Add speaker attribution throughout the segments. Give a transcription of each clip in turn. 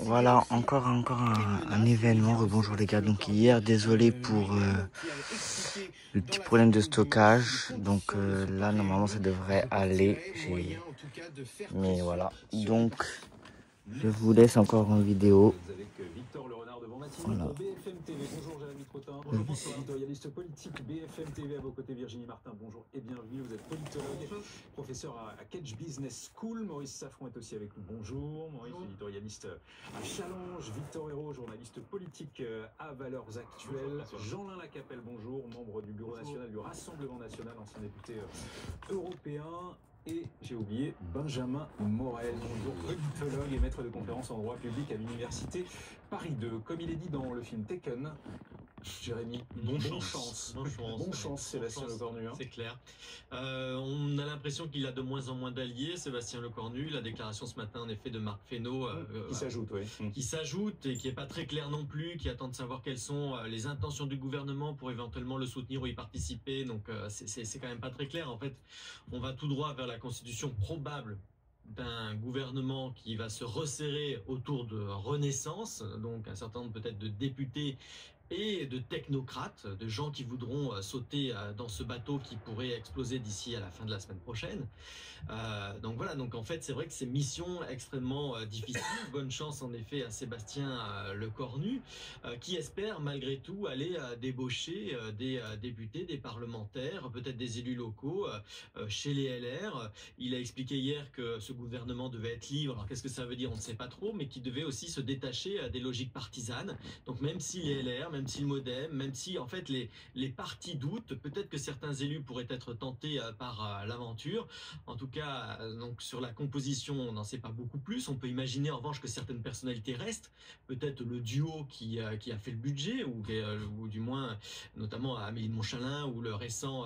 Speaker 1: Voilà, encore un événement. Rebonjour les gars. Donc hier, désolé pour le petit problème de stockage. Donc là, normalement, ça devrait aller. Mais voilà. Donc, je vous laisse encore en vidéo. Voilà.
Speaker 2: BFM TV, bonjour Jérémy Trottin. Bonjour, éditorialiste politique BFM TV, à vos côtés Virginie Martin, bonjour et bienvenue. Vous êtes politologue, professeur à Kedge Business School. Maurice Safran est aussi avec nous, bonjour. Maurice, éditorialiste à Challenge. Victor Hérault, journaliste politique à Valeurs Actuelles. Jean-Lin Lacapelle, bonjour, membre du Bureau national du Rassemblement national, ancien député européen. Et j'ai oublié Benjamin Morel, bonjour, politologue et maître de conférences en droit public à l'université Paris 2. Comme il est dit dans le film Taken, Jérémy, bonne chance, Sébastien Lecornu.
Speaker 3: C'est clair. On a l'impression qu'il a de moins en moins d'alliés, Sébastien Lecornu. La déclaration ce matin, en effet, de Marc Fesneau,
Speaker 2: qui s'ajoute, oui.
Speaker 3: Qui s'ajoute et qui n'est pas très clair non plus, qui attend de savoir quelles sont les intentions du gouvernement pour éventuellement le soutenir ou y participer. Donc c'est quand même pas très clair. En fait, on va tout droit vers la constitution probable d'un gouvernement qui va se resserrer autour de Renaissance, donc un certain nombre peut-être de députés et de technocrates, de gens qui voudront sauter dans ce bateau qui pourrait exploser d'ici à la fin de la semaine prochaine. Donc voilà, donc en fait c'est vrai que c'est mission extrêmement difficile. Bonne chance en effet à Sébastien Lecornu, qui espère malgré tout aller débaucher des députés, des parlementaires, peut-être des élus locaux chez les LR. Il a expliqué hier que ce gouvernement devait être libre. Alors qu'est-ce que ça veut dire, on ne sait pas trop, mais qu'il devait aussi se détacher des logiques partisanes. Donc même si les LR, même si le MoDem, même si en fait les partis doutent, peut-être que certains élus pourraient être tentés par l'aventure. En tout cas, donc sur la composition, on n'en sait pas beaucoup plus. On peut imaginer en revanche que certaines personnalités restent. Peut-être le duo qui a fait le budget, ou du moins notamment Amélie de Montchalin, ou le récent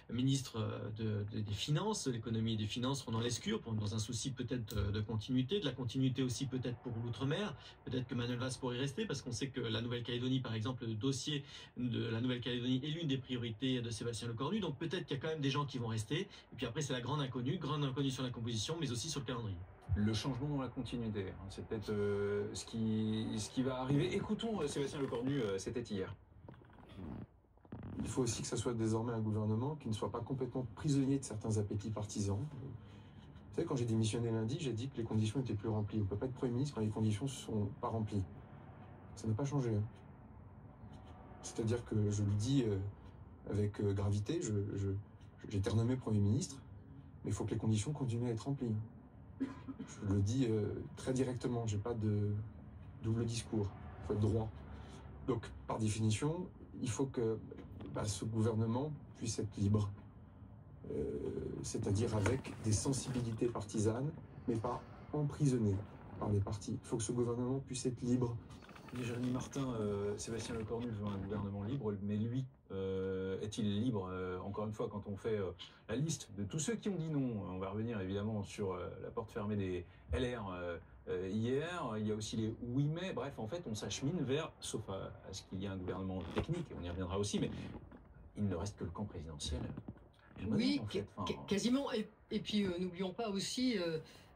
Speaker 3: ministre des Finances, de l'économie et des Finances, Ronan Lescure, dans un souci peut-être de continuité, de la continuité aussi peut-être pour l'outre-mer. Peut-être que Manuel Valls pourrait y rester, parce qu'on sait que la Nouvelle-Calédonie, par exemple, le dossier de la Nouvelle-Calédonie est l'une des priorités de Sébastien Lecornu. Donc peut-être qu'il y a quand même des gens qui vont rester. Et puis après, c'est la grande inconnue sur la composition, mais aussi sur le calendrier.
Speaker 2: Le changement dans la continuité, c'est peut-être ce qui va arriver. Écoutons Sébastien Lecornu, c'était hier.
Speaker 4: Il faut aussi que ça soit désormais un gouvernement qui ne soit pas complètement prisonnier de certains appétits partisans. Vous savez, quand j'ai démissionné lundi, j'ai dit que les conditions étaient plus remplies. On ne peut pas être Premier ministre quand les conditions ne sont pas remplies. Ça n'a pas changé. C'est-à-dire que je le dis avec gravité, j'ai été renommé Premier ministre, mais il faut que les conditions continuent à être remplies. Je le dis très directement, j'ai pas de double discours, il faut être droit. Donc, par définition, il faut que ce gouvernement puisse être libre, c'est-à-dire avec des sensibilités partisanes, mais pas emprisonné par les partis. Il faut que ce gouvernement puisse être libre.
Speaker 2: Jérémy Martin, Sébastien Lecornu veut un gouvernement libre, mais lui, est-il libre? Encore une fois, quand on fait la liste de tous ceux qui ont dit non, on va revenir évidemment sur la porte fermée des LR hier, il y a aussi les oui mais, bref, en fait, on s'achemine vers, sauf à ce qu'il y ait un gouvernement technique, et on y reviendra aussi, mais il ne reste que le camp présidentiel.
Speaker 5: Oui, quasiment. Et puis, n'oublions pas aussi,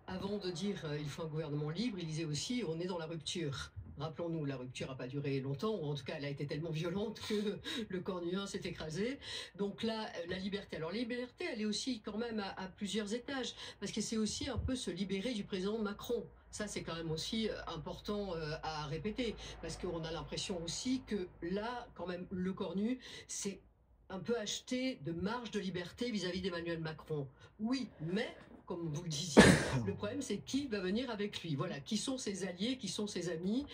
Speaker 5: avant de dire il faut un gouvernement libre, il disait aussi on est dans la rupture. Rappelons-nous, la rupture n'a pas duré longtemps, ou en tout cas elle a été tellement violente que le cornuin s'est écrasé. Donc là, la liberté. Alors la liberté, elle est aussi quand même à plusieurs étages, parce que c'est aussi un peu se libérer du président Macron. Ça, c'est quand même aussi important à répéter, parce qu'on a l'impression aussi que là, quand même, le cornu, c'est un peu acheté de marge de liberté vis-à-vis d'Emmanuel Macron. Oui, mais comme vous le disiez, le problème c'est qui va venir avec lui. Voilà, qui sont ses alliés, qui sont ses amis,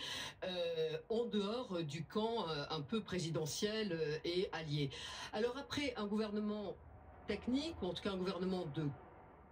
Speaker 5: en dehors du camp un peu présidentiel et allié. Alors après, un gouvernement technique, ou en tout cas un gouvernement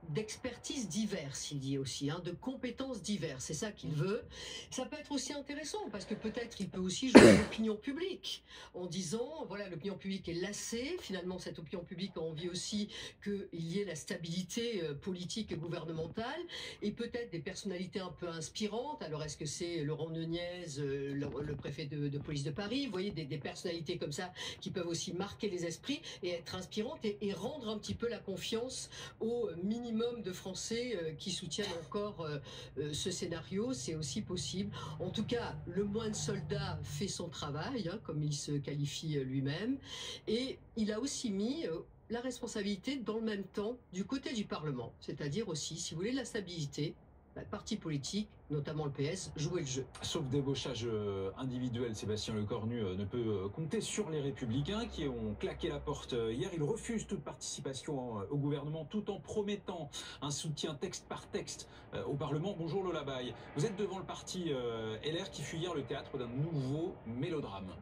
Speaker 5: d'expertise diverses, il dit aussi, de compétences diverses, c'est ça qu'il veut. Ça peut être aussi intéressant, parce que peut-être il peut aussi jouer l'opinion publique, en disant, voilà, l'opinion publique est lassée, finalement cette opinion publique a envie aussi qu'il y ait la stabilité politique et gouvernementale, et peut-être des personnalités un peu inspirantes. Alors est-ce que c'est Laurent Nunez, le préfet de police de Paris, vous voyez, des personnalités comme ça, qui peuvent aussi marquer les esprits, et être inspirantes, et rendre un petit peu la confiance aux ministres minimum de Français qui soutiennent encore ce scénario. C'est aussi possible. En tout cas, le moine soldat fait son travail, hein, comme il se qualifie lui-même. Et il a aussi mis la responsabilité dans le même temps du côté du Parlement. C'est-à-dire aussi, si vous voulez de la stabilité, le parti politique, notamment le PS, jouer le jeu.
Speaker 2: Sauf débauchage individuel, Sébastien Lecornu ne peut compter sur les Républicains qui ont claqué la porte hier. Ils refusent toute participation au gouvernement tout en promettant un soutien texte par texte au Parlement. Bonjour Lola Baye. Vous êtes devant le parti LR qui fut hier le théâtre d'un nouveau mélodrame.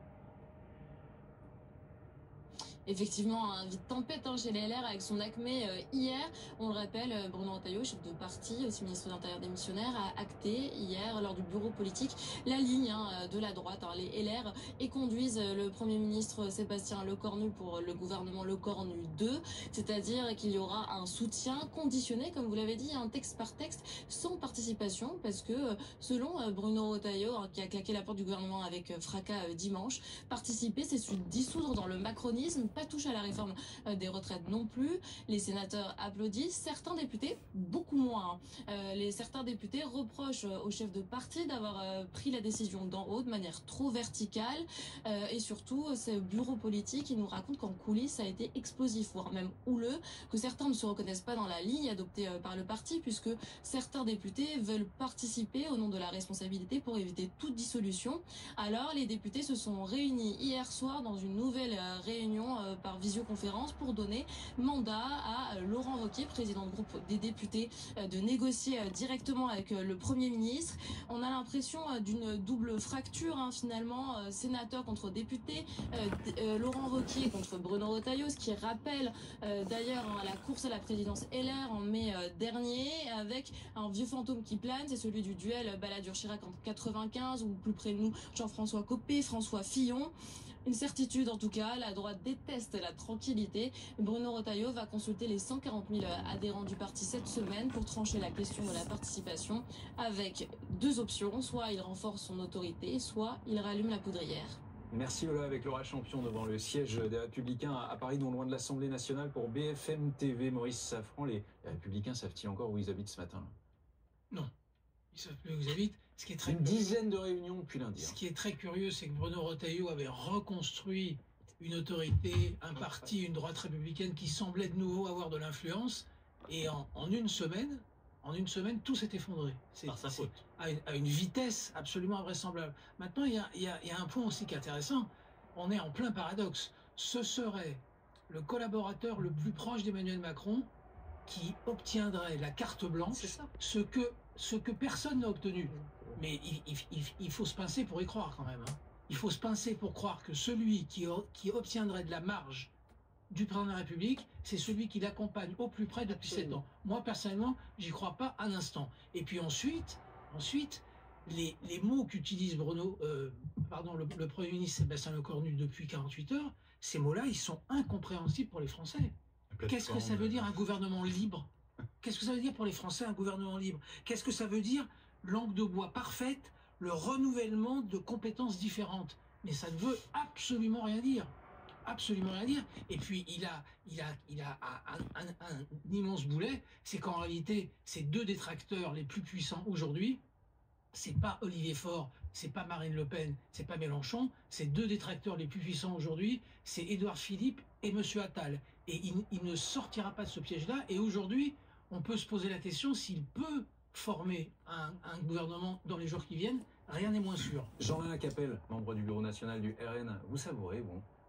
Speaker 6: Effectivement, un vide tempête chez les LR avec son acmé hier. On le rappelle, Bruno Retailleau, chef de parti, aussi ministre de l'Intérieur démissionnaire, a acté hier lors du bureau politique la ligne de la droite, les LR, et conduisent le Premier ministre Sébastien Lecornu pour le gouvernement Lecornu 2, c'est-à-dire qu'il y aura un soutien conditionné, comme vous l'avez dit, un texte par texte, sans participation, parce que selon Bruno Retailleau, qui a claqué la porte du gouvernement avec fracas dimanche, participer, c'est se dissoudre dans le macronisme, pas touche à la réforme des retraites non plus. Les sénateurs applaudissent, certains députés, beaucoup moins. Certains députés reprochent au chef de parti d'avoir pris la décision d'en haut de manière trop verticale et surtout ce bureau politique qui nous raconte qu'en coulisses ça a été explosif, voire même houleux, que certains ne se reconnaissent pas dans la ligne adoptée par le parti puisque certains députés veulent participer au nom de la responsabilité pour éviter toute dissolution. Alors les députés se sont réunis hier soir dans une nouvelle réunion par visioconférence pour donner mandat à Laurent Wauquiez, président du groupe des députés, de négocier directement avec le Premier ministre. On a l'impression d'une double fracture finalement, sénateur contre député, Laurent Wauquiez contre Bruno Retailleau, ce qui rappelle d'ailleurs la course à la présidence LR en mai dernier, avec un vieux fantôme qui plane, c'est celui du duel Balladur-Chirac en 95, ou plus près de nous Jean-François Copé, François Fillon. Une certitude en tout cas, la droite déteste la tranquillité. Bruno Retailleau va consulter les 140 000 adhérents du parti cette semaine pour trancher la question de la participation avec deux options, soit il renforce son autorité, soit il rallume la poudrière.
Speaker 2: Merci Lola, avec Laura Champion devant le siège des Républicains à Paris, non loin de l'Assemblée nationale pour BFM TV. Maurice Safran, les Républicains savent-ils encore où ils habitent ce matin?
Speaker 7: Non, ils savent plus où ils habitent. Ce qui est très
Speaker 2: Une dizaine de réunions depuis lundi.
Speaker 7: Ce qui est très curieux, c'est que Bruno Retailleau avait reconstruit une autorité, un parti, une droite républicaine qui semblait de nouveau avoir de l'influence. Et en une semaine, tout s'est effondré. C'est
Speaker 3: par sa faute.
Speaker 7: À une vitesse absolument invraisemblable. Maintenant, il y a un point aussi qui est intéressant. On est en plein paradoxe. Ce serait le collaborateur le plus proche d'Emmanuel Macron qui obtiendrait la carte blanche, ce que personne n'a obtenu. Mais il faut se pincer pour y croire quand même. Il faut se pincer pour croire que celui qui obtiendrait de la marge du président de la République, c'est celui qui l'accompagne au plus près depuis 7 ans. Moi, personnellement, j'y crois pas un instant. Et puis ensuite les mots qu'utilise le Premier ministre Sébastien Lecornu depuis 48 heures, ces mots-là, ils sont incompréhensibles pour les Français. Qu'est-ce que ça veut dire un gouvernement libre? Qu'est-ce que ça veut dire pour les Français un gouvernement libre? Qu'est-ce que ça veut dire langue de bois parfaite, le renouvellement de compétences différentes? Mais ça ne veut absolument rien dire. Absolument rien dire. Et puis il a un immense boulet, c'est qu'en réalité, ces deux détracteurs les plus puissants aujourd'hui, c'est pas Olivier Faure, c'est pas Marine Le Pen, c'est pas Mélenchon, ces deux détracteurs les plus puissants aujourd'hui, c'est Édouard Philippe et Monsieur Attal. Et il ne sortira pas de ce piège-là. Et aujourd'hui, on peut se poser la question s'il peut former un gouvernement dans les jours qui viennent. Rien n'est moins sûr.
Speaker 2: Jean-Alain Capelle, membre du bureau national du RN, vous savourez,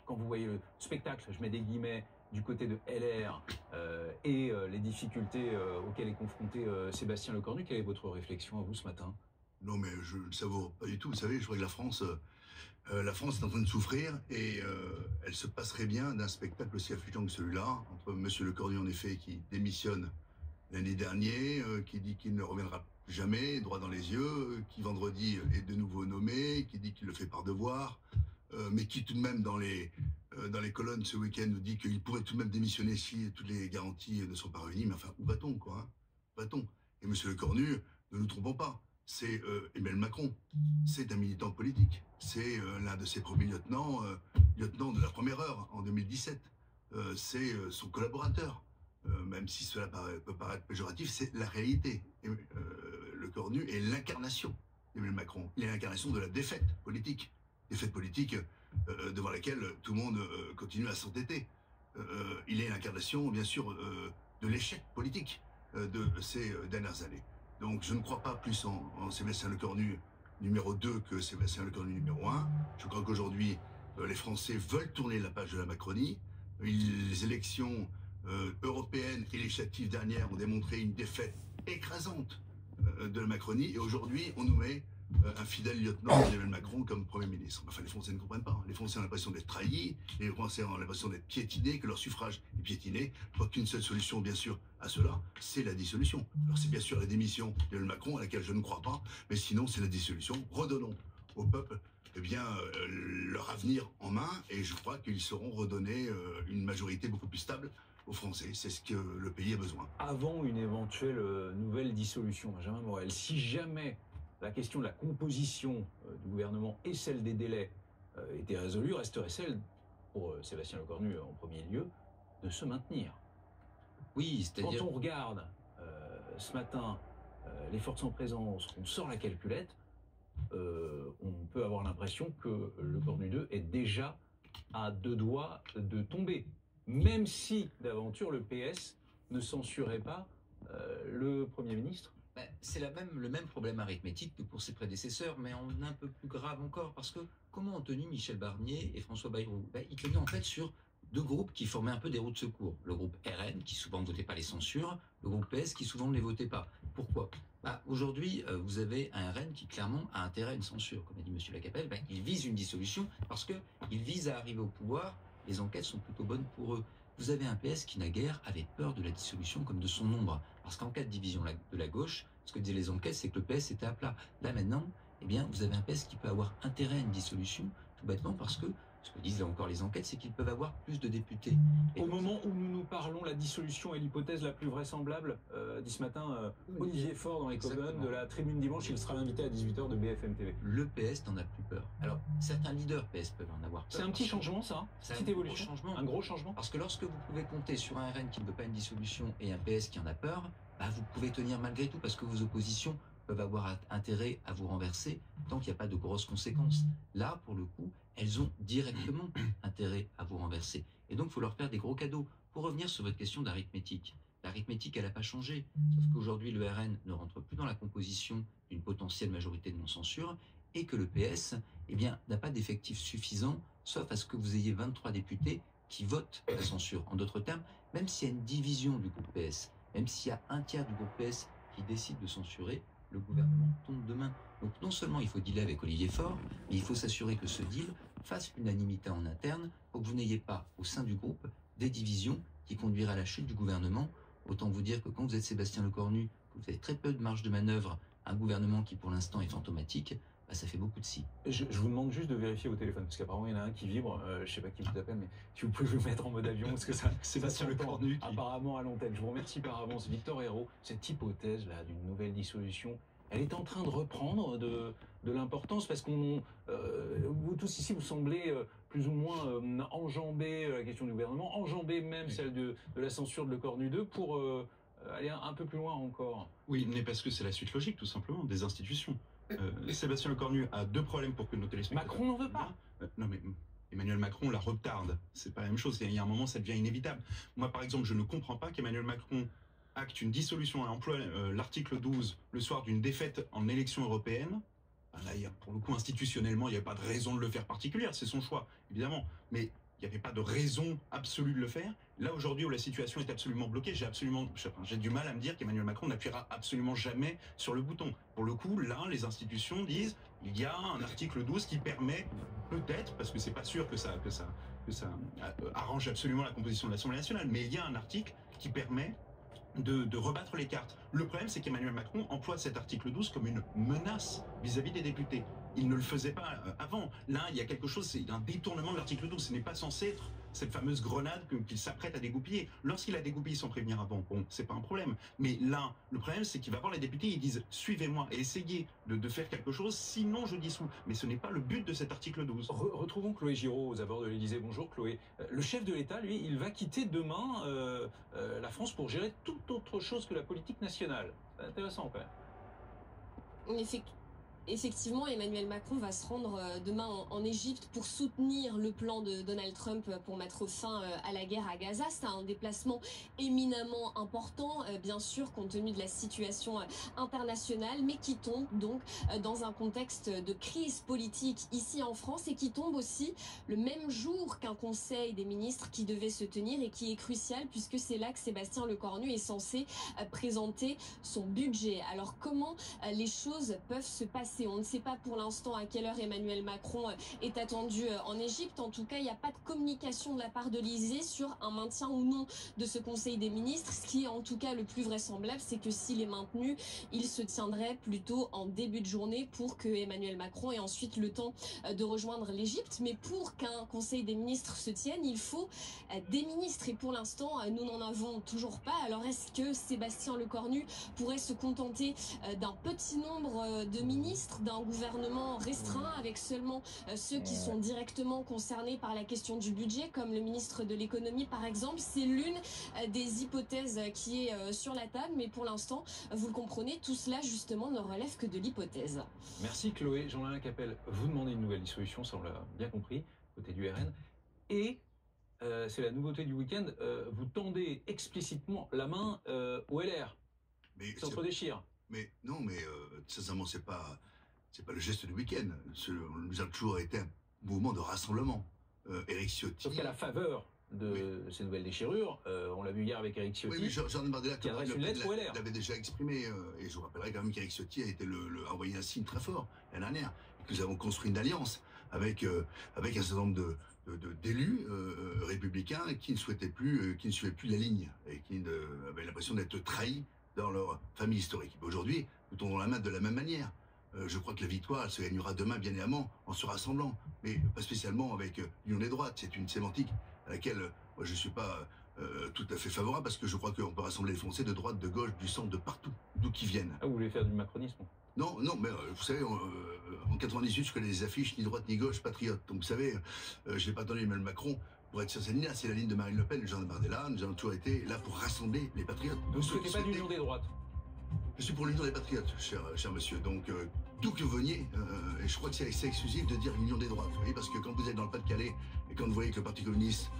Speaker 2: quand vous voyez le spectacle, je mets des guillemets, du côté de LR et les difficultés auxquelles est confronté Sébastien Lecornu, quelle est votre réflexion à vous ce matin?
Speaker 8: Non, mais je ne le savoure pas du tout. Vous savez, je crois que la France est en train de souffrir et elle se passerait bien d'un spectacle aussi affligeant que celui-là, entre M. Lecornu, en effet, qui démissionne l'année dernière, qui dit qu'il ne reviendra jamais, droit dans les yeux, qui vendredi est de nouveau nommé, qui dit qu'il le fait par devoir, mais qui tout de même dans les colonnes ce week-end nous dit qu'il pourrait tout de même démissionner si toutes les garanties ne sont pas réunies. Mais enfin, où va-t-on, quoi, hein? Où va-t-on? Et M. Lecornu, ne nous trompons pas, c'est Emmanuel Macron, c'est un militant politique, c'est l'un de ses premiers lieutenants de la première heure en 2017, c'est son collaborateur. même si cela peut paraître péjoratif, c'est la réalité. Le Cornu est l'incarnation d'Emmanuel Macron. Il est l'incarnation de la défaite politique. Défaite politique devant laquelle tout le monde continue à s'entêter. Il est l'incarnation, bien sûr, de l'échec politique de ces dernières années. Donc je ne crois pas plus en Sébastien Lecornu numéro 2 que Sébastien Lecornu numéro 1. Je crois qu'aujourd'hui, les Français veulent tourner la page de la Macronie. Les élections européennes et législatives dernières ont démontré une défaite écrasante de la Macronie. Et aujourd'hui, on nous met un fidèle lieutenant d'Emmanuel Macron comme Premier ministre. Enfin, les Français ne comprennent pas. Les Français ont l'impression d'être trahis, les Français ont l'impression d'être piétinés, que leur suffrage est piétiné. Je crois qu'une seule solution, bien sûr, à cela, c'est la dissolution. Alors c'est bien sûr la démission d'Emmanuel Macron, à laquelle je ne crois pas, mais sinon c'est la dissolution. Redonnons au peuple leur avenir en main, et je crois qu'ils sauront redonner une majorité beaucoup plus stable aux Français. C'est ce que le pays a besoin.
Speaker 2: Avant une éventuelle nouvelle dissolution, Benjamin Morel, si jamais la question de la composition du gouvernement et celle des délais était résolue, resterait celle, pour Sébastien Lecornu en premier lieu, de se maintenir.
Speaker 9: Oui, c'est-à-dire...
Speaker 2: Quand on regarde ce matin les forces en présence, on sort la calculette, on peut avoir l'impression que Lecornu 2 est déjà à 2 doigts de tomber. Même si, d'aventure, le PS ne censurait pas le Premier ministre.
Speaker 9: C'est le même problème arithmétique que pour ses prédécesseurs, mais en un peu plus grave encore, parce que comment ont tenu Michel Barnier et François Bayrou? Ils tenaient en fait sur 2 groupes qui formaient un peu des roues de secours. Le groupe RN, qui souvent ne votait pas les censures, le groupe PS, qui souvent ne les votait pas. Pourquoi? Aujourd'hui, vous avez un RN qui clairement a intérêt à une censure. Comme a dit M. Lacapelle, il vise une dissolution parce qu'il vise à arriver au pouvoir. Les enquêtes sont plutôt bonnes pour eux. Vous avez un PS qui naguère avait peur de la dissolution comme de son ombre. Parce qu'en cas de division de la gauche, ce que disaient les enquêtes, c'est que le PS était à plat. Là maintenant, vous avez un PS qui peut avoir intérêt à une dissolution, tout bêtement parce que, ce que disent là encore les enquêtes, c'est qu'ils peuvent avoir plus de députés.
Speaker 2: Au moment où nous parlons, la dissolution est l'hypothèse la plus vraisemblable, dit ce matin Olivier Faure dans les colonnes de la Tribune Dimanche. Il sera l'invité à 18h de BFM TV.
Speaker 9: Le PS n'en a plus peur. Alors, certains leaders PS peuvent en avoir peur.
Speaker 2: C'est un petit changement, ça?
Speaker 9: C'est
Speaker 2: Petite évolution, un gros changement.
Speaker 9: Parce que lorsque vous pouvez compter sur un RN qui ne veut pas une dissolution et un PS qui en a peur, vous pouvez tenir malgré tout, parce que vos oppositions peuvent avoir intérêt à vous renverser tant qu'il n'y a pas de grosses conséquences. Là, pour le coup, elles ont directement intérêt à vous renverser. Et donc, il faut leur faire des gros cadeaux. Pour revenir sur votre question d'arithmétique, l'arithmétique, elle n'a pas changé. Sauf qu'aujourd'hui, le RN ne rentre plus dans la composition d'une potentielle majorité de non-censure et que le PS n'a pas d'effectif suffisant, sauf à ce que vous ayez 23 députés qui votent la censure. En d'autres termes, même s'il y a une division du groupe PS, même s'il y a un tiers du groupe PS qui décide de censurer, le gouvernement tombe demain. Donc non seulement il faut dealer avec Olivier Faure, mais il faut s'assurer que ce deal fasse l'unanimité en interne pour que vous n'ayez pas au sein du groupe des divisions qui conduiraient à la chute du gouvernement. Autant vous dire que quand vous êtes Sébastien Lecornu, que vous avez très peu de marge de manœuvre, un gouvernement qui pour l'instant est fantomatique, ça fait beaucoup de si.
Speaker 2: Je vous demande juste de vérifier au téléphone, parce qu'apparemment il y en a un qui vibre, je sais pas qui vous appelle, mais si vous pouvez vous mettre en mode avion, parce que ça
Speaker 3: Sébastien Lecornu qui...
Speaker 2: apparemment à l'antenne. Je vous remercie par avance. Victor Hérault, cette hypothèse là d'une nouvelle dissolution, elle est en train de reprendre de l'importance, parce qu'on vous tous ici vous semblez plus ou moins enjamber la question du gouvernement, enjamber même celle de la censure de Lecornu 2 pour aller un peu plus loin encore.
Speaker 10: Oui, mais parce que c'est la suite logique tout simplement des institutions. Sébastien Lecornu a 2 problèmes pour que nos téléspectateurs...
Speaker 2: Macron n'en veut pas.
Speaker 10: Non mais Emmanuel Macron la retarde. C'est pas la même chose. Il y a un moment, ça devient inévitable. Moi, par exemple, je ne comprends pas qu'Emmanuel Macron acte une dissolution et emploie l'article 12 le soir d'une défaite en élection européenne. Là, pour le coup, institutionnellement, il n'y a pas de raison de le faire particulière. C'est son choix, évidemment. Mais il n'y avait pas de raison absolue de le faire. Là, aujourd'hui, où la situation est absolument bloquée, j'ai du mal à me dire qu'Emmanuel Macron n'appuiera absolument jamais sur le bouton. Pour le coup, là, les institutions disent il y a un article 12 qui permet, peut-être, parce que c'est pas sûr que ça arrange absolument la composition de l'Assemblée nationale, mais il y a un article qui permet de rebattre les cartes. Le problème, c'est qu'Emmanuel Macron emploie cet article 12 comme une menace vis-à-vis des députés. Il ne le faisait pas avant. Là, il y a quelque chose, c'est un détournement de l'article 12. Ce n'est pas censé être cette fameuse grenade qu'il s'apprête à dégoupiller. Lorsqu'il a dégoupillé sans prévenir avant, bon, c'est pas un problème. Mais là, le problème, c'est qu'il va voir les députés, ils disent « Suivez-moi et essayez de faire quelque chose, sinon je dissous ». Mais ce n'est pas le but de cet article 12.
Speaker 2: Retrouvons Chloé Giraud aux abords de l'Élysée. Bonjour Chloé. Le chef de l'État, lui, il va quitter demain la France pour gérer toute autre chose que la politique nationale. C'est intéressant quand même.
Speaker 6: Effectivement, Emmanuel Macron va se rendre demain en Égypte pour soutenir le plan de Donald Trump pour mettre fin à la guerre à Gaza. C'est un déplacement éminemment important, bien sûr, compte tenu de la situation internationale, mais qui tombe donc dans un contexte de crise politique ici en France et qui tombe aussi le même jour qu'un conseil des ministres qui devait se tenir et qui est crucial puisque c'est là que Sébastien Lecornu est censé présenter son budget. Alors comment les choses peuvent se passer? On ne sait pas pour l'instant à quelle heure Emmanuel Macron est attendu en Égypte. En tout cas, il n'y a pas de communication de la part de l'Élysée sur un maintien ou non de ce Conseil des ministres. Ce qui est en tout cas le plus vraisemblable, c'est que s'il est maintenu, il se tiendrait plutôt en début de journée pour que Emmanuel Macron ait ensuite le temps de rejoindre l'Égypte. Mais pour qu'un Conseil des ministres se tienne, il faut des ministres. Et pour l'instant, nous n'en avons toujours pas. Alors est-ce que Sébastien Lecornu pourrait se contenter d'un petit nombre de ministres, d'un gouvernement restreint avec seulement ceux qui sont directement concernés par la question du budget, comme le ministre de l'économie par exemple? C'est l'une des hypothèses qui est sur la table, mais pour l'instant, vous le comprenez, tout cela justement ne relève que de l'hypothèse.
Speaker 2: Merci Chloé. Jean-Alain Capelle, vous demandez une nouvelle dissolution, ça on l'a bien compris, côté du RN. Et c'est la nouveauté du week-end, vous tendez explicitement la main au LR.
Speaker 8: Mais
Speaker 2: ça se déchire.
Speaker 8: Mais non, mais sincèrement, c'est pas le geste du week-end. Nous avons toujours été un mouvement de rassemblement. Éric Ciotti.
Speaker 2: Sauf qu'à la faveur de ces nouvelles déchirures, on l'a vu hier avec Éric Ciotti.
Speaker 8: Oui, mais Jean Bardella,
Speaker 2: qui adresse une lettre au LR.
Speaker 8: l'avait déjà exprimé. Et je vous rappellerai quand même qu'Éric Ciotti a été envoyé un signe très fort l'année dernière. Et que nous avons construit une alliance avec un certain nombre d'élus républicains qui ne souhaitaient plus, qui ne suivaient plus la ligne et qui avaient l'impression d'être trahis dans leur famille historique. Aujourd'hui, nous tendons la main de la même manière. Je crois que la victoire, elle se gagnera demain, bien évidemment, en se rassemblant, mais pas spécialement avec l'union des droites. C'est une sémantique à laquelle moi, je ne suis pas tout à fait favorable, parce que je crois qu'on peut rassembler les Français de droite, de gauche, du centre, de partout, d'où qu'ils viennent.
Speaker 2: Ah, vous voulez faire du macronisme?
Speaker 8: Non, mais vous savez, en 98, je connais les affiches ni droite ni gauche, patriote. Donc vous savez, je n'ai pas attendu Emmanuel Macron pour être sur cette ligne-là. C'est la ligne de Marine Le Pen et Jean Bardella. Nous avons toujours été là pour rassembler les patriotes.
Speaker 2: Vous ne souhaitez pas d'union des droites?
Speaker 8: Je suis pour l'union des patriotes, cher monsieur. Donc, d'où que vous veniez, et je crois que c'est exclusif de dire l'union des droites. Vous voyez, parce que quand vous êtes dans le Pas-de-Calais et quand vous voyez que le Parti communiste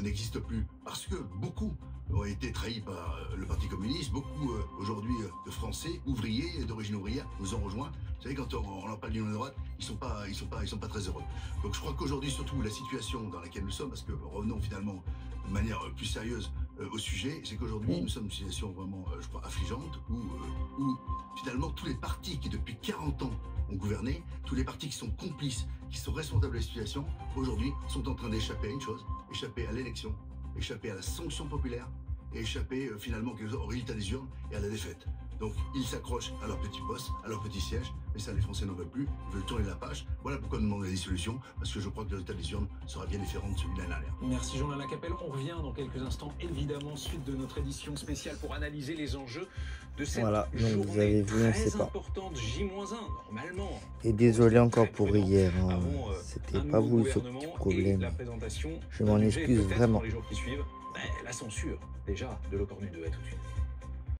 Speaker 8: n'existe plus, parce que beaucoup ont été trahis par le Parti communiste, beaucoup aujourd'hui de Français, ouvriers, d'origine ouvrière, nous ont rejoints. Vous savez, quand on leur parle d'union des droites, ils sont pas très heureux. Donc je crois qu'aujourd'hui, surtout, la situation dans laquelle nous sommes, parce que revenons finalement de manière plus sérieuse au sujet, c'est qu'aujourd'hui, nous sommes dans une situation vraiment, je crois, affligeante, où finalement tous les partis qui depuis 40 ans ont gouverné, tous les partis qui sont complices, qui sont responsables de la situation, aujourd'hui sont en train d'échapper à une chose, échapper à l'élection, échapper à la sanction populaire, et échapper finalement au résultat des urnes et à la défaite. Donc ils s'accrochent à leur petit poste, à leur petit siège, mais ça les Français n'en veulent plus, ils veulent tourner la page. Voilà pourquoi nous demandons la dissolution, parce que je crois que le résultat des urnes sera bien différent de celui de l'année dernière.
Speaker 2: Merci Jean-Alain Capelle. On revient dans quelques instants, évidemment, suite de notre édition spéciale pour analyser les enjeux de cette journée
Speaker 1: vous avez vu,
Speaker 2: très importante, J-1, normalement.
Speaker 1: Et désolé encore pour hier, hein. C'était pas vous ce petit problème. Je m'en excuse vraiment.
Speaker 2: Les jours qui suivent, la censure déjà de Lecornu 2, à tout de suite.